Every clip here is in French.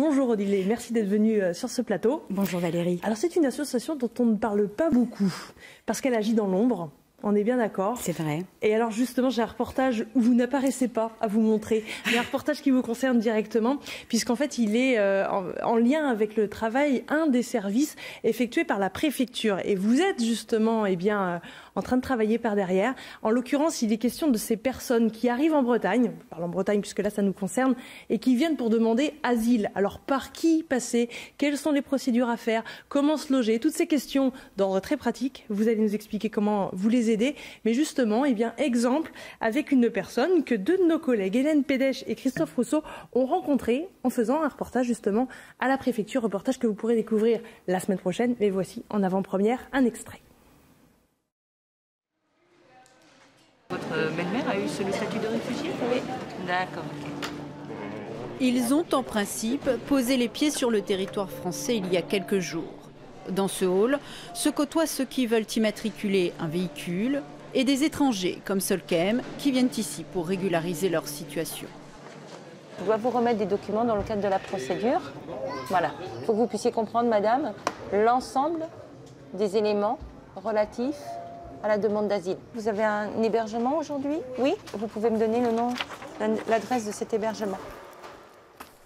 Bonjour Odile, merci d'être venue sur ce plateau. Bonjour Valérie. Alors c'est une association dont on ne parle pas beaucoup, parce qu'elle agit dans l'ombre. On est bien d'accord. C'est vrai. Et alors justement, j'ai un reportage où vous n'apparaissez pas à vous montrer. Il y a un reportage qui vous concerne directement, puisqu'en fait, il est en lien avec le travail, un des services effectués par la préfecture. Et vous êtes justement en train de travailler par derrière. En l'occurrence, il est question de ces personnes qui arrivent en Bretagne, on parle en Bretagne puisque là, ça nous concerne, et qui viennent pour demander asile. Alors par qui passer? Quelles sont les procédures à faire? Comment se loger? Toutes ces questions d'ordre très pratique. Vous allez nous expliquer comment vous les aider. Mais justement, exemple avec une personne que deux de nos collègues, Hélène Pédèche et Christophe Rousseau, ont rencontré en faisant un reportage justement à la préfecture, reportage que vous pourrez découvrir la semaine prochaine. Mais voici en avant-première un extrait. Votre belle-mère a eu le statut de réfugié? Oui. D'accord. Ils ont en principe posé les pieds sur le territoire français il y a quelques jours. Dans ce hall se côtoient ceux qui veulent immatriculer un véhicule et des étrangers comme Solkem qui viennent ici pour régulariser leur situation. Je dois vous remettre des documents dans le cadre de la procédure. Voilà. Il faut que vous puissiez comprendre, madame, l'ensemble des éléments relatifs à la demande d'asile. Vous avez un hébergement aujourd'hui? Oui? Vous pouvez me donner le nom, l'adresse de cet hébergement?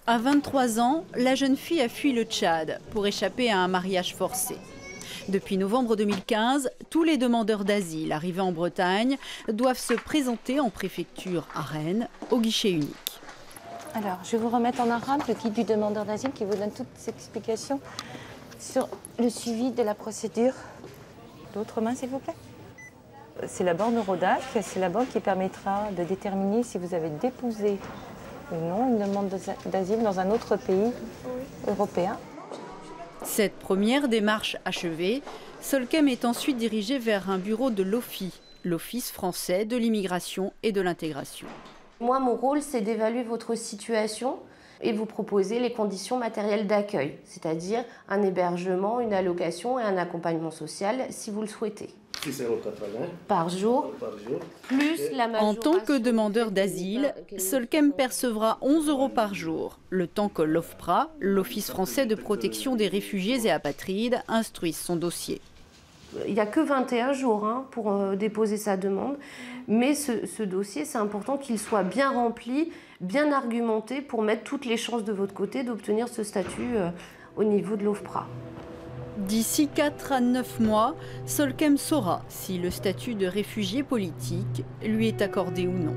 À 23 ans, la jeune fille a fui le Tchad pour échapper à un mariage forcé. Depuis novembre 2015, tous les demandeurs d'asile arrivés en Bretagne doivent se présenter en préfecture à Rennes, au guichet unique. Alors, je vais vous remettre en arabe le guide du demandeur d'asile qui vous donne toutes ces explications sur le suivi de la procédure. L'autre main, s'il vous plaît. C'est la borne Eurodac, c'est la borne qui permettra de déterminer si vous avez déposé ou non une demande d'asile dans un autre pays européen. Cette première démarche achevée, Solkem est ensuite dirigé vers un bureau de l'OFII, l'Office français de l'immigration et de l'intégration. Moi, mon rôle, c'est d'évaluer votre situation et vous proposer les conditions matérielles d'accueil, c'est-à-dire un hébergement, une allocation et un accompagnement social si vous le souhaitez. Par jour, plus la majoration. En tant que demandeur d'asile, Solkem percevra 11 € par jour, le temps que l'OFPRA, l'Office français de protection des réfugiés et apatrides, instruise son dossier. Il n'y a que 21 jours pour déposer sa demande, mais ce dossier, c'est important qu'il soit bien rempli, bien argumenté pour mettre toutes les chances de votre côté d'obtenir ce statut au niveau de l'OFPRA. D'ici 4 à 9 mois, Solkem saura si le statut de réfugié politique lui est accordé ou non.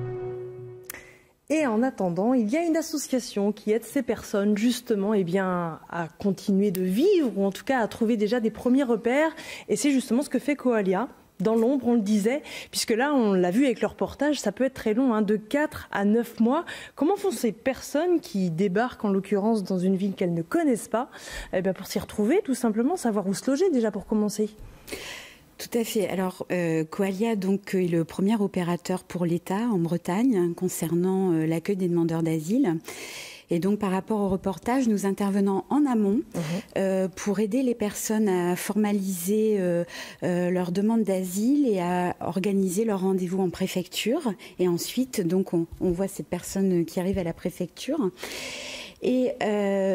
Et en attendant, il y a une association qui aide ces personnes justement à continuer de vivre, ou en tout cas à trouver déjà des premiers repères. Et c'est justement ce que fait Coalia. Dans l'ombre, on le disait, puisque là, on l'a vu avec le reportage, ça peut être très long, de 4 à 9 mois. Comment font ces personnes qui débarquent, en l'occurrence, dans une ville qu'elles ne connaissent pas, pour s'y retrouver, tout simplement, savoir où se loger déjà pour commencer? Tout à fait. Alors, Coalia est le premier opérateur pour l'État en Bretagne concernant l'accueil des demandeurs d'asile. Et donc, par rapport au reportage, nous intervenons en amont pour aider les personnes à formaliser leur demande d'asile et à organiser leur rendez-vous en préfecture. Et ensuite, donc, on voit cette personne qui arrive à la préfecture. Et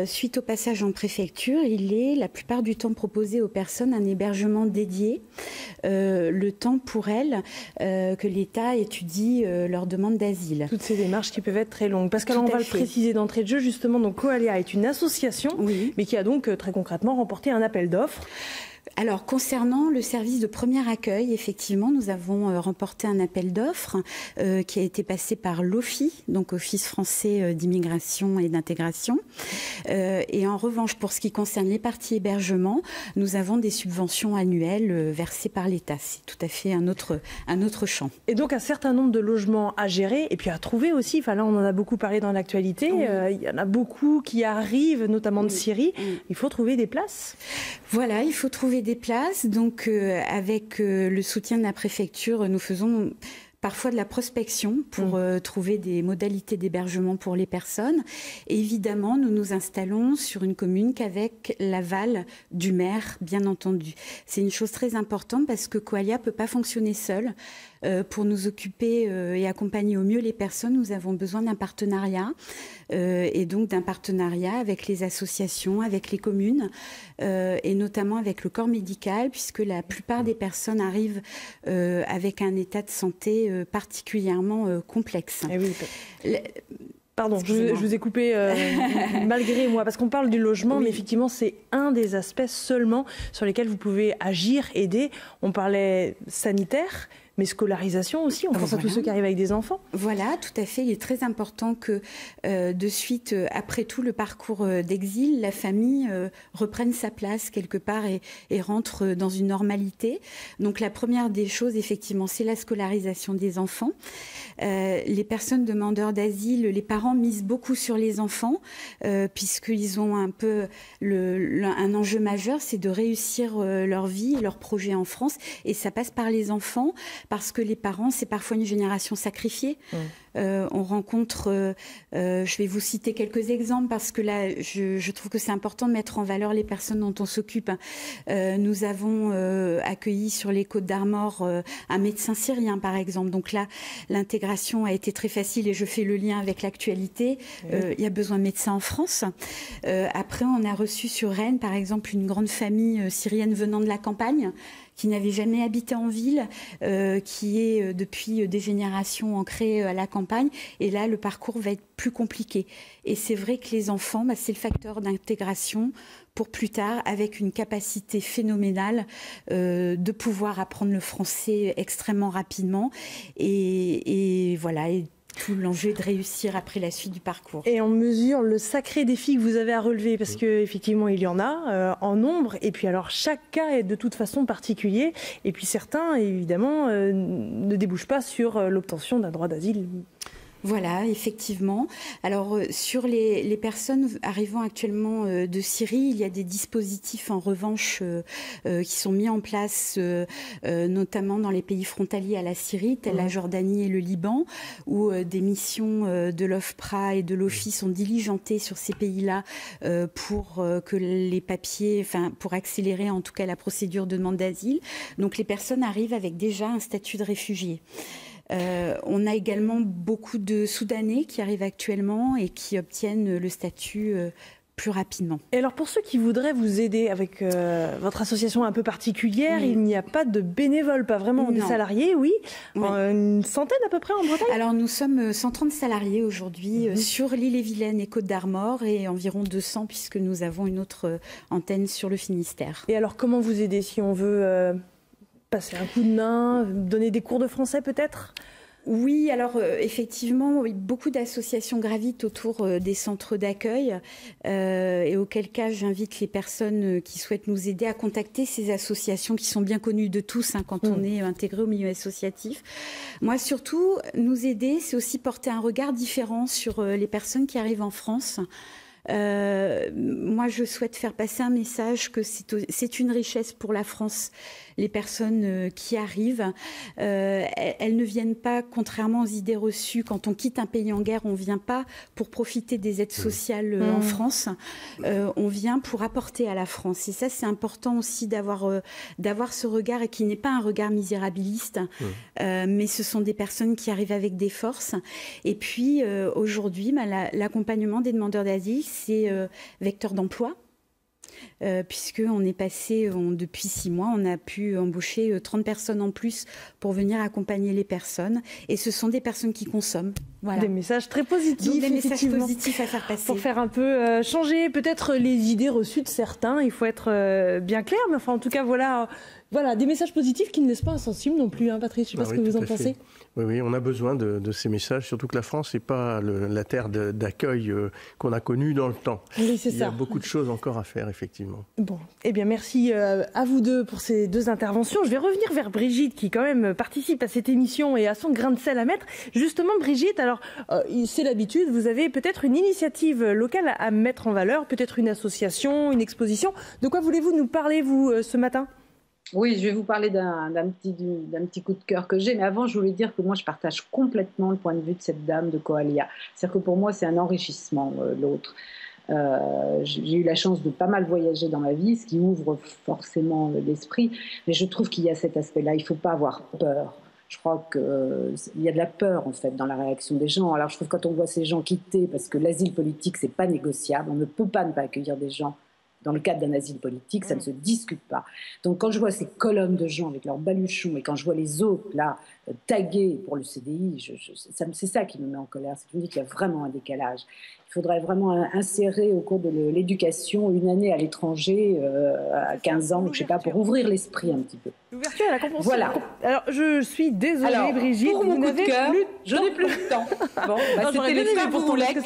suite au passage en préfecture, il est la plupart du temps proposé aux personnes un hébergement dédié, le temps pour elles que l'État étudie leur demande d'asile. Toutes ces démarches qui peuvent être très longues. Parce qu'alors on va le préciser d'entrée de jeu, justement, donc Coalia est une association, mais qui a donc très concrètement remporté un appel d'offres. Alors, concernant le service de premier accueil, effectivement, nous avons remporté un appel d'offres qui a été passé par l'OFII, donc Office français d'immigration et d'intégration. Et en revanche, pour ce qui concerne les parties hébergement, nous avons des subventions annuelles versées par l'État. C'est tout à fait un autre champ. Et donc, un certain nombre de logements à gérer et puis à trouver aussi. Enfin, là, on en a beaucoup parlé dans l'actualité. Il y en a beaucoup qui arrivent, notamment de Syrie. Il faut trouver des places. Voilà, il faut trouver des places. Donc, avec le soutien de la préfecture, nous faisons parfois de la prospection pour trouver des modalités d'hébergement pour les personnes. Et évidemment, nous nous installons sur une commune qu'avec l'aval du maire, bien entendu. C'est une chose très importante parce que Coalia ne peut pas fonctionner seul. Pour nous occuper et accompagner au mieux les personnes, nous avons besoin d'un partenariat et donc d'un partenariat avec les associations, avec les communes et notamment avec le corps médical, puisque la plupart des personnes arrivent avec un état de santé particulièrement complexe. Eh oui. Pardon, je vous ai coupé malgré moi, parce qu'on parle du logement, mais effectivement, c'est un des aspects seulement sur lesquels vous pouvez agir, aider. On parlait sanitaire, mais scolarisation aussi, on pense à tous ceux qui arrivent avec des enfants. Voilà, tout à fait. Il est très important que de suite, après tout le parcours d'exil, la famille reprenne sa place quelque part et rentre dans une normalité. Donc la première des choses, effectivement, c'est la scolarisation des enfants. Les personnes demandeurs d'asile, les parents misent beaucoup sur les enfants, puisqu'ils ont un peu un enjeu majeur, c'est de réussir leur vie et leur projet en France. Et ça passe par les enfants, parce que les parents, c'est parfois une génération sacrifiée. On rencontre, je vais vous citer quelques exemples, parce que là, je trouve que c'est important de mettre en valeur les personnes dont on s'occupe. Nous avons accueilli sur les Côtes d'Armor un médecin syrien, par exemple. Donc là, l'intégration a été très facile et je fais le lien avec l'actualité. Il y a besoin de médecins en France. Après, on a reçu sur Rennes, par exemple, une grande famille syrienne venant de la campagne, qui n'avait jamais habité en ville, qui est depuis des générations ancrée à la campagne. Et là, le parcours va être plus compliqué. Et c'est vrai que les enfants, c'est le facteur d'intégration pour plus tard, avec une capacité phénoménale de pouvoir apprendre le français extrêmement rapidement. Et voilà. Et tout l'enjeu est de réussir après la suite du parcours. Et on mesure le sacré défi que vous avez à relever, parce qu'effectivement, il y en a en nombre. Et puis alors, chaque cas est de toute façon particulier. Et puis certains, évidemment, ne débouchent pas sur l'obtention d'un droit d'asile. Voilà, effectivement. Alors, sur les personnes arrivant actuellement de Syrie, il y a des dispositifs, en revanche, qui sont mis en place, notamment dans les pays frontaliers à la Syrie, tels la Jordanie et le Liban, où des missions de l'OFPRA et de l'OFII sont diligentées sur ces pays-là pour que les papiers, pour accélérer en tout cas la procédure de demande d'asile. Donc, les personnes arrivent avec déjà un statut de réfugié. On a également beaucoup de Soudanais qui arrivent actuellement et qui obtiennent le statut plus rapidement. Et alors pour ceux qui voudraient vous aider avec votre association un peu particulière, il n'y a pas de bénévoles, pas vraiment des salariés, une centaine à peu près en Bretagne? Alors nous sommes 130 salariés aujourd'hui sur l'Ille-et-Vilaine et Côtes d'Armor et environ 200 puisque nous avons une autre antenne sur le Finistère. Et alors comment vous aider si on veut passer un coup de main, donner des cours de français peut-être? Oui, alors effectivement, beaucoup d'associations gravitent autour des centres d'accueil et auquel cas j'invite les personnes qui souhaitent nous aider à contacter ces associations qui sont bien connues de tous quand on est intégré au milieu associatif. Moi surtout, nous aider, c'est aussi porter un regard différent sur les personnes qui arrivent en France. Moi, je souhaite faire passer un message que c'est une richesse pour la France. Les personnes qui arrivent, elles ne viennent pas, contrairement aux idées reçues, quand on quitte un pays en guerre, on ne vient pas pour profiter des aides sociales en France, on vient pour apporter à la France. Et ça, c'est important aussi d'avoir ce regard, et qui n'est pas un regard misérabiliste, mais ce sont des personnes qui arrivent avec des forces. Et puis, aujourd'hui, l'accompagnement des demandeurs d'asile, c'est vecteur d'emploi. Puisqu'on est passé, depuis 6 mois, on a pu embaucher 30 personnes en plus pour venir accompagner les personnes. Et ce sont des personnes qui consomment. Voilà. Des messages très positifs. Donc, des messages positifs à faire passer. Pour faire un peu changer peut-être les idées reçues de certains, il faut être bien clair. Mais enfin, en tout cas, voilà, des messages positifs qui ne laissent pas insensibles non plus, Patrice. Je ne sais pas ce que vous en pensez. Oui, on a besoin de ces messages, surtout que la France n'est pas la terre d'accueil qu'on a connue dans le temps. Oui, c'est ça. Il y a beaucoup de choses encore à faire, effectivement. Bon, eh bien merci à vous deux pour ces 2 interventions. Je vais revenir vers Brigitte qui quand même participe à cette émission et a son grain de sel à mettre. Justement, Brigitte, alors c'est l'habitude, vous avez peut-être une initiative locale à mettre en valeur, peut-être une association, une exposition. De quoi voulez-vous nous parler, vous, ce matin ? Oui, je vais vous parler d'un petit coup de cœur que j'ai, mais avant, je voulais dire que moi, je partage complètement le point de vue de cette dame de Coallia. C'est-à-dire que pour moi, c'est un enrichissement, l'autre. J'ai eu la chance de pas mal voyager dans ma vie, ce qui ouvre forcément l'esprit, mais je trouve qu'il y a cet aspect-là, il ne faut pas avoir peur. Je crois qu'il y a de la peur, en fait, dans la réaction des gens. Alors, je trouve que quand on voit ces gens quitter, parce que l'asile politique, c'est pas négociable, on ne peut pas ne pas accueillir des gens dans le cadre d'un asile politique, ça ne se discute pas. Donc quand je vois ces colonnes de gens avec leurs baluchons et quand je vois les autres là tagués pour le CDI, c'est ça qui me met en colère. C'est de me dire qu'il y a vraiment un décalage. Il faudrait vraiment insérer au cours de l'éducation une année à l'étranger à 15 ans, je ne sais pas, pour ouvrir l'esprit un petit peu. L'ouverture à la compréhension. Voilà. Alors je suis désolée, alors, Brigitte, pour mon coup de cœur, je n'ai plus de temps. Bon, c'était les frères Bourboulec.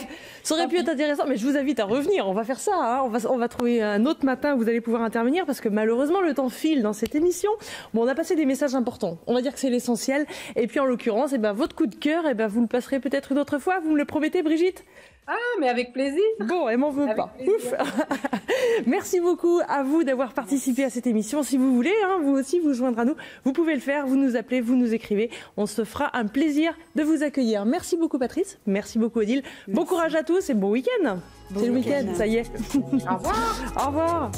Ça aurait pu être intéressant, mais je vous invite à revenir. On va faire ça. Hein. On va trouver un autre matin où vous allez pouvoir intervenir parce que malheureusement le temps file dans cette émission. Bon, on a passé des messages importants. On va dire que c'est l'essentiel. Et puis en l'occurrence, votre coup de cœur, vous le passerez peut-être une autre fois. Vous me le promettez, Brigitte ? Ah, mais avec plaisir. Bon, elle m'en veut pas. Ouf. Merci beaucoup à vous d'avoir participé à cette émission. Si vous voulez, vous aussi vous joindre à nous, vous pouvez le faire. Vous nous appelez, vous nous écrivez. On se fera un plaisir de vous accueillir. Merci beaucoup, Patrice. Merci beaucoup, Odile. Merci. Bon courage à tous et bon week-end. C'est le week-end, ça y est. Au revoir. Au revoir.